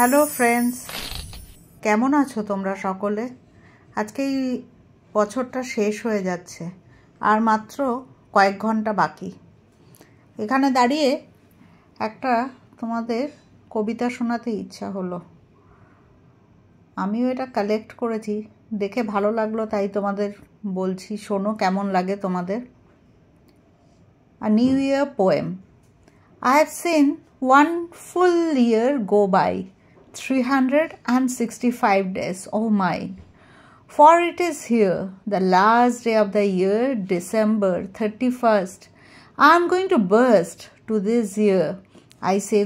Hello friends, কেমন আছো তোমরা সকলে? আজকে এই বছরটা শেষ হয়ে যাচ্ছে, আর মাত্র কয়েক ঘন্টা বাকি। এখানে দাঁড়িয়ে একটা তোমাদের কবিতা শোনাতে ইচ্ছা হলো। আমিও এটা কালেক্ট করেছি, দেখে ভালো লাগলো তাই তোমাদের বলছি, শোনো কেমন লাগে তোমাদের। A New Year poem. I have seen one full year go by, 365 days, oh my. For it is here, the last day of the year, December 31st. I am going to burst to this year. I say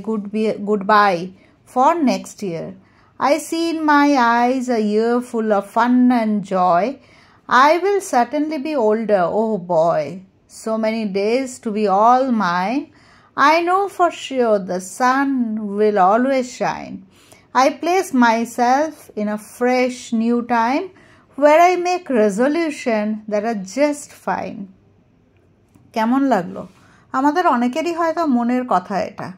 goodbye for next year. I see in my eyes a year full of fun and joy. I will certainly be older, oh boy. So many days to be all mine. I know for sure the sun will always shine. I place myself in a fresh new time where I make resolution that are just fine. কেমন লাগলো? আমাদের অনেকেরই হয়তো মনের কথা এটা।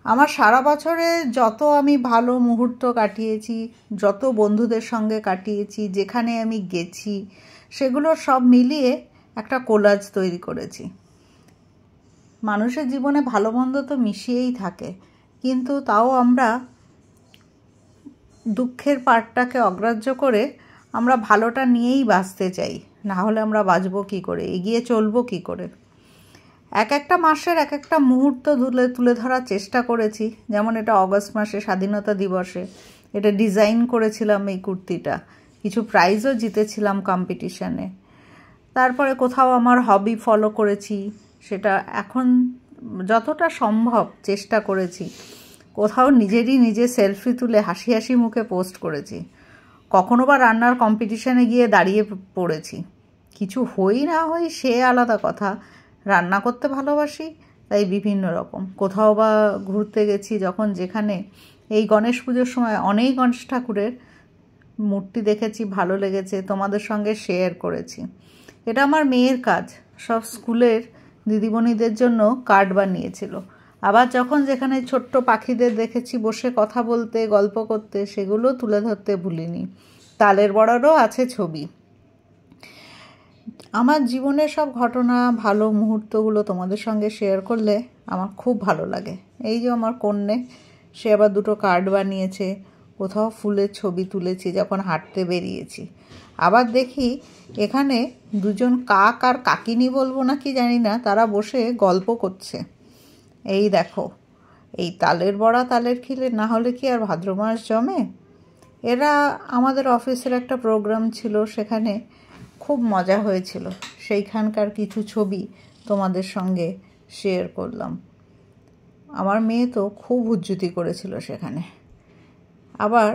আমার সারা বছরে যত আমি ভালো মুহূর্ত কাটিয়েছি, যত বন্ধুদের সঙ্গে কাটিয়েছি, যেখানে আমি গেছি, সেগুলো সব মিলিয়ে একটা কোলাজ তৈরি করেছি। মানুষের জীবনে ভালো মন্দ তো মিশিয়েই থাকে, কিন্তু তাও আমরা দুঃখের পার্টটাকে অগ্রাহ্য করে আমরা ভালোটা নিয়েই বাঁচতে চাই। না হলে আমরা বাঁচবো কী করে, এগিয়ে চলবো কী করে? এক একটা মাসের এক একটা মুহূর্ত তুলে ধরার চেষ্টা করেছি। যেমন এটা অগস্ট মাসে স্বাধীনতা দিবসে এটা ডিজাইন করেছিলাম, এই কুর্তিটা। কিছু প্রাইজও জিতেছিলাম কম্পিটিশানে। তারপরে কোথাও আমার হবি ফলো করেছি, সেটা এখন যতটা সম্ভব চেষ্টা করেছি। কোথাও নিজে সেলফি তুলে হাসি হাসি মুখে পোস্ট করেছি। কখনো বা রান্নার কম্পিটিশানে গিয়ে দাঁড়িয়ে পড়েছি। কিছু হই না হই সে আলাদা কথা, রান্না করতে ভালোবাসি তাই বিভিন্ন রকম। কোথাও বা ঘুরতে গেছি, যখন যেখানে এই গণেশ পুজোর সময় অনেক গণেশ ঠাকুরের মূর্তি দেখেছি, ভালো লেগেছে, তোমাদের সঙ্গে শেয়ার করেছি। এটা আমার মেয়ের কাজ, সব স্কুলের দিদিমণিদের জন্য কার্ড বানিয়েছিল। আবার যখন যেখানে ছোট্ট পাখিদের দেখেছি বসে কথা বলতে, গল্প করতে, সেগুলো তুলে ধরতে ভুলিনি। তালের বড়ারও আছে ছবি। আমার জীবনের সব ঘটনা, ভালো মুহূর্তগুলো তোমাদের সঙ্গে শেয়ার করলে আমার খুব ভালো লাগে। এই যে আমার কন্যে, সে আবার দুটো কার্ড বানিয়েছে। কোথাও ফুলের ছবি তুলেছি যখন হাঁটতে বেরিয়েছি। আবার দেখি এখানে দুজন কাক আর কাকিনি বলবো না কি জানি না, তারা বসে গল্প করছে। এই দেখো, এই তালের বড়া তালের খিলে না হলে কি আর ভাদ্র মাস জমে? এরা আমাদের অফিসের একটা প্রোগ্রাম ছিল, সেখানে খুব মজা হয়েছিল। সেইখানকার কিছু ছবি তোমাদের সঙ্গে শেয়ার করলাম। আমার মেয়ে তো খুব হুজ্জুতি করেছিল সেখানে। আবার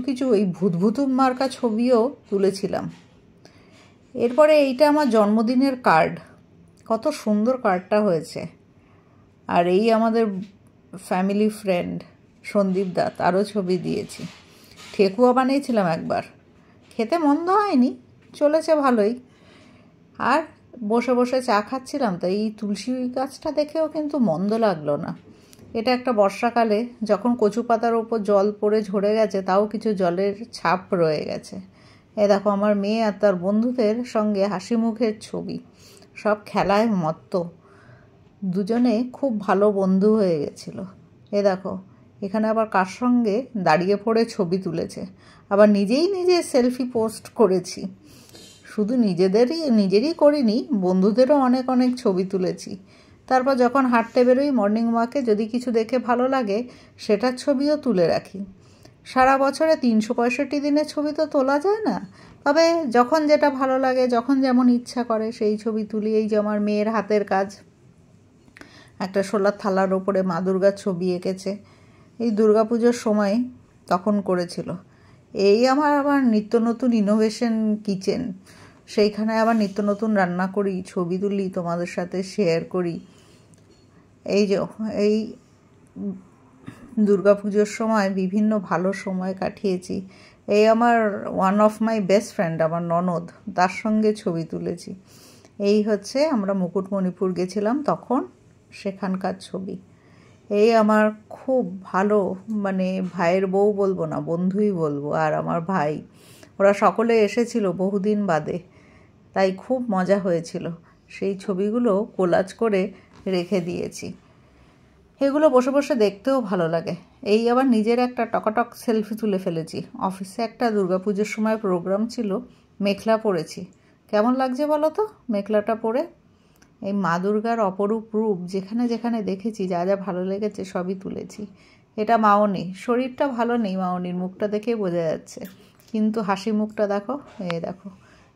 কিছু এই ভূতভূতুম মার্কা ছবিও তুলেছিলাম। এরপরে এইটা আমার জন্মদিনের কার্ড, কত সুন্দর কার্ডটা হয়েছে। আর এই আমাদের ফ্যামিলি ফ্রেন্ড সন্দীপ দা, তারও ছবি দিয়েছি। ঠেকুয়া বানিয়েছিলাম একবার, খেতে মন্দ হয়নি, চলেছে ভালোই। আর বসে বসে চা খাচ্ছিলাম, তো এই তুলসী গাছটা দেখেও কিন্তু মন্দ লাগলো না। এটা একটা বর্ষাকালে যখন কচু পাতার ওপর জল পড়ে ঝরে গেছে, তাও কিছু জলের ছাপ রয়ে গেছে। এ দেখো আমার মেয়ে আর তার বন্ধুদের সঙ্গে হাসি মুখের ছবি, সব খেলায় মত্ত। দুজনে খুব ভালো বন্ধু হয়ে গেছিল। এ দেখো এখানে আবার কার সঙ্গে দাঁড়িয়ে পড়ে ছবি তুলেছে। আবার নিজেই সেলফি পোস্ট করেছি। শুধু নিজেরই করিনি, বন্ধুদেরও অনেক ছবি তুলেছি। তারপর যখন হাঁটতে বেরোই মর্নিং ওয়াকে, যদি কিছু দেখে ভালো লাগে সেটার ছবিও তুলে রাখি। সারা বছরে 365 দিনের ছবি তো তোলা যায় না, তবে যখন যেটা ভালো লাগে, যখন যেমন ইচ্ছা করে সেই ছবি তুলি। এই যে আমার মেয়ের হাতের কাজ, একটা শোলার থালার ওপরে মা দুর্গার ছবি এঁকেছে, এই দুর্গাপুজোর সময় তখন করেছিল। এই আমার আবার নিত্য নতুন ইনোভেশন কিচেন, সেইখানে আবার নিত্য নতুন রান্না করি, ছবি তুলি, তোমাদের সাথে শেয়ার করি। এই যে এই দুর্গাপুজোর সময় বিভিন্ন ভালো সময় কাটিয়েছি। এই আমার one of my best friend, আমার ননদ, তার সঙ্গে ছবি তুলেছি। এই হচ্ছে আমরা মুকুটমণিপুর গেছিলাম তখন, সেখানকার ছবি। এই আমার খুব ভালো, মানে ভাইয়ের বউ বলবো না, বন্ধুই বলবো, আর আমার ভাই, ওরা সকলে এসেছিল বহুদিন বাদে, তাই খুব মজা হয়েছিল। সেই ছবিগুলো কোলাজ করে রেখে দিয়েছি। এগুলো বসে বসে দেখতেও ভালো লাগে। এই আবার নিজের একটা টকাটক সেলফি তুলে ফেলেছি। অফিসে একটা দুর্গাপুজোর সময় প্রোগ্রাম ছিল, মেখলা পরেছি। কেমন লাগছে বলো তো মেখলাটা পরে? এই মা দুর্গার অপরূপ রূপ যেখানে যেখানে দেখেছি, যা যা ভালো লেগেছে সবই তুলেছি। এটা মাওনি, শরীরটা ভালো নেই মাওনির, মুখটা দেখেই বোঝা যাচ্ছে, কিন্তু হাসি মুখটা দেখো, এই দেখো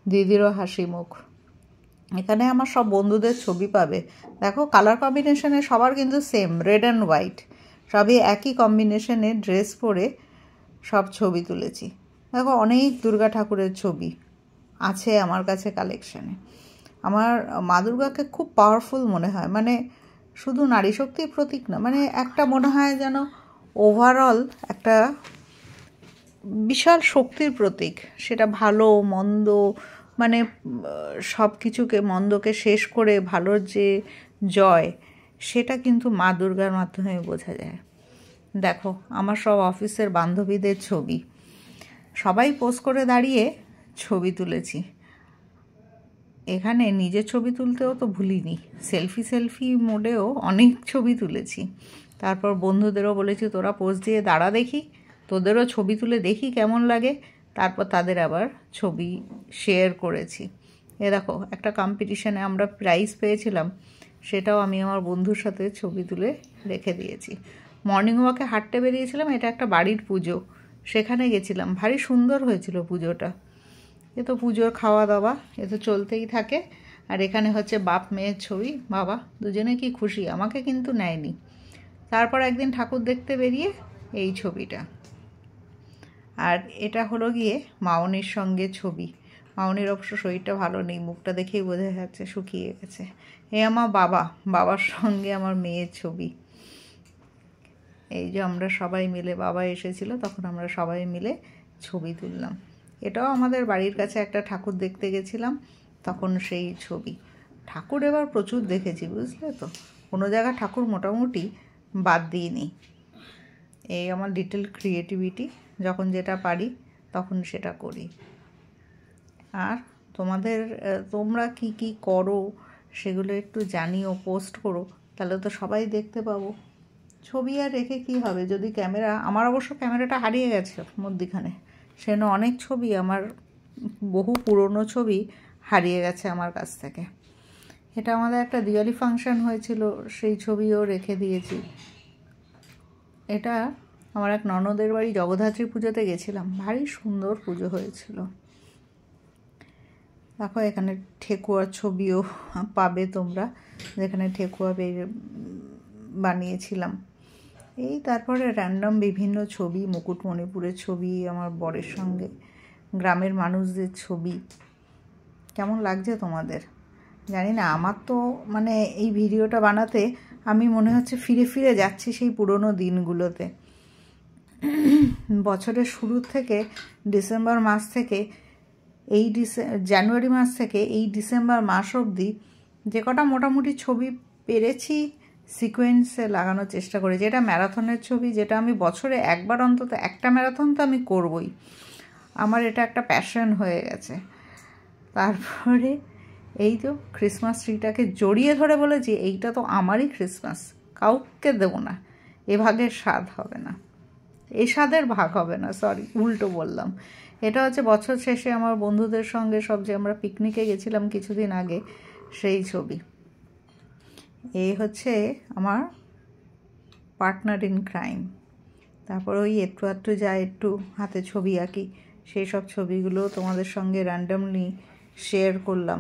দিদিরও হাসি মুখ। এখানে আমার সব বন্ধুদের ছবি পাবে। দেখো কালার কম্বিনেশনে সবার কিন্তু সেম, রেড অ্যান্ড হোয়াইট, সবই একই কম্বিনেশনের ড্রেস পরে সব ছবি তুলেছি। দেখো অনেক দুর্গা ঠাকুরের ছবি আছে আমার কাছে কালেকশানে। আমার মা দুর্গাকে খুব পাওয়ারফুল মনে হয়, মানে শুধু নারী শক্তির প্রতীক না, মানে একটা মনে হয় যেন ওভারঅল একটা বিশাল শক্তির প্রতীক। সেটা ভালো মন্দ, মানে সব কিছুকে, মন্দকে শেষ করে ভালোর যে জয়, সেটা কিন্তু মা দুর্গার মাধ্যমে বোঝা যায়। দেখো আমার সব অফিসের বান্ধবীদের ছবি, সবাই পোস্ট করে দাঁড়িয়ে ছবি তুলেছি। এখানে নিজের ছবি তুলতেও তো ভুলিনি, সেলফি মোডেও অনেক ছবি তুলেছি। তারপর বন্ধুদেরও বলেছি তোরা পোস্ট দিয়ে দাঁড়া দেখি, তোদেরও ছবি তুলে দেখি কেমন লাগে। তারপর তাদের আবার ছবি শেয়ার করেছি। এ দেখো একটা কম্পিটিশানে আমরা প্রাইজ পেয়েছিলাম, সেটাও আমি আমার বন্ধুর সাথে ছবি তুলে রেখে দিয়েছি। মর্নিং ওয়াকে হাঁটতে বেরিয়েছিলাম, এটা একটা বাড়ির পুজো, সেখানে গেছিলাম, ভারী সুন্দর হয়েছিল পুজোটা। এ তো পুজোর খাওয়া দাওয়া, এ তো চলতেই থাকে। আর এখানে হচ্ছে বাপ মেয়ের ছবি, বাবা দুজনে কি খুশি, আমাকে কিন্তু নেয়নি। তারপর একদিন ঠাকুর দেখতে বেরিয়ে এই ছবিটা। আর এটা হলো গিয়ে মাওনির সঙ্গে ছবি। মাওনির অবশ্য শরীরটা ভালো নেই, মুখটা দেখেই বোঝা যাচ্ছে শুকিয়ে গেছে। এ আমার বাবার সঙ্গে আমার মেয়ের ছবি। এই যে আমরা সবাই মিলে, বাবা এসেছিল তখন আমরা সবাই মিলে ছবি তুললাম। এটাও আমাদের বাড়ির কাছে একটা ঠাকুর দেখতে গেছিলাম, তখন সেই ছবি। ঠাকুর এবার প্রচুর দেখেছি, বুঝলে তো, কোনো জায়গা ঠাকুর মোটামুটি বাদ দিইনি। এই আমার লিটল ক্রিয়েটিভিটি, যখন যেটা পারি তখন সেটা করি। আর তোমরা কি করো সেগুলো একটু জানিও, পোস্ট করো, তাহলে তো সবাই দেখতে পাবো। ছবি আর রেখে কি হবে যদি আমার অবশ্য ক্যামেরাটা হারিয়ে গেছে মধ্যিখানে, সেজন্য অনেক ছবি আমার, বহু পুরনো ছবি হারিয়ে গেছে আমার কাছ থেকে। এটা আমাদের একটা দিওয়ালি ফাংশন হয়েছিল, সেই ছবিও রেখে দিয়েছি। এটা আমার এক ননদের বাড়ি জগদ্ধাত্রী পুজোতে গেছিলাম, ভারী সুন্দর পুজো হয়েছিল। দেখো এখানে ঠেকুয়ার ছবিও পাবে তোমরা, যেখানে ঠেকুয়া বানিয়েছিলাম। এই তারপরে র্যান্ডম বিভিন্ন ছবি, মুকুটমণিপুরের ছবি, আমার বরের সঙ্গে, গ্রামের মানুষদের ছবি। কেমন লাগছে তোমাদের জানি না। আমার তো মানে এই ভিডিওটা বানাতে আমি মনে হচ্ছে ফিরে ফিরে যাচ্ছি সেই পুরনো দিনগুলোতে। বছরের শুরু থেকে ডিসেম্বর মাস থেকে জানুয়ারি মাস থেকে এই ডিসেম্বর মাস অবধি যে কটা মোটামুটি ছবি পেরেছি সিকোয়েন্সে লাগানোর চেষ্টা করেছি। এটা ম্যারাথনের ছবি, যেটা আমি বছরে একবার অন্তত একটা ম্যারাথন তো আমি করবই, আমার এটা একটা প্যাশন হয়ে গেছে। তারপরে এই তো ক্রিসমাস ট্রিটাকে জড়িয়ে ধরে বলেছি এইটা তো আমারই ক্রিসমাস, কাউকে দেবো না, এ ভাগের স্বাদ হবে না, এ স্বাদের ভাগ হবে না, সরি উল্টো বললাম। এটা হচ্ছে বছর শেষে আমার বন্ধুদের সঙ্গে সব যে আমরা পিকনিকে গেছিলাম কিছুদিন আগে, সেই ছবি। এই হচ্ছে আমার পার্টনার ইন ক্রাইম। তারপর ওই একটু যা একটু হাতে ছবি আঁকি, সেই সব ছবিগুলো তোমাদের সঙ্গে র্যান্ডমলি শেয়ার করলাম।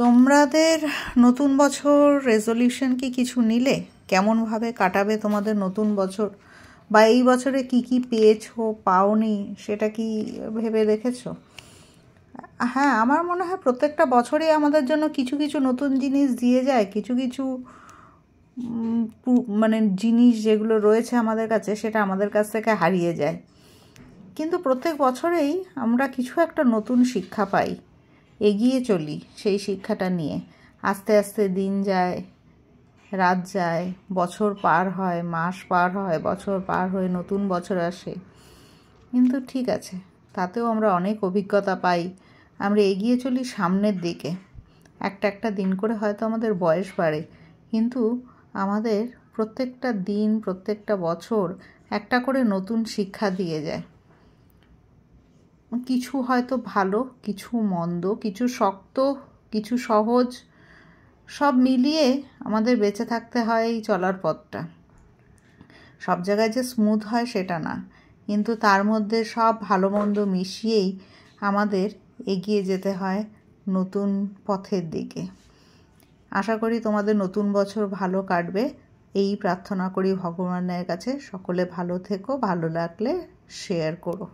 তোমাদের নতুন বছর রেজলিউশন কি কিছু নিলে? কেমনভাবে কাটাবে তোমাদের নতুন বছর, বা এই বছরে কি পেয়েছো পাওনি সেটা কি ভেবে দেখেছো? হ্যাঁ, আমার মনে হয় প্রত্যেকটা বছরই আমাদের জন্য কিছু কিছু নতুন জিনিস দিয়ে যায়, কিছু কিছু মানে জিনিস যেগুলো রয়েছে আমাদের কাছে সেটা আমাদের কাছ থেকে হারিয়ে যায়, কিন্তু প্রত্যেক বছরেই আমরা কিছু একটা নতুন শিক্ষা পাই, এগিয়ে চলি সেই শিক্ষাটা নিয়ে। আস্তে আস্তে দিন যায়, রাত যায়, বছর পার হয়, মাস পার হয়, বছর পার হয়ে নতুন বছর আসে, কিন্তু ঠিক আছে, তাতেও আমরা অনেক অভিজ্ঞতা পাই। আমরা এগিয়ে চলি সামনের দিকে। একটা একটা দিন করে হয়তো আমাদের বয়স বাড়ে, কিন্তু আমাদের প্রত্যেকটা দিন, প্রত্যেকটা বছর একটা করে নতুন শিক্ষা দিয়ে যায়। কিছু হয়তো ভালো, কিছু মন্দ, কিছু শক্ত, কিছু সহজ, সব মিলিয়ে আমাদের বেঁচে থাকতে হয় এই চলার পথটা। সব জায়গায় যে স্মুথ হয় সেটা না, কিন্তু তার মধ্যে সব ভালো মন্দ মিশিয়েই আমাদের এগিয়ে যেতে হয় নতুন পথের দিকে। আশা করি তোমাদের নতুন বছর ভালো কাটবে, এই প্রার্থনা করি ভগবানের কাছে। সকলে ভালো থেকো, ভালো লাগলে শেয়ার করো।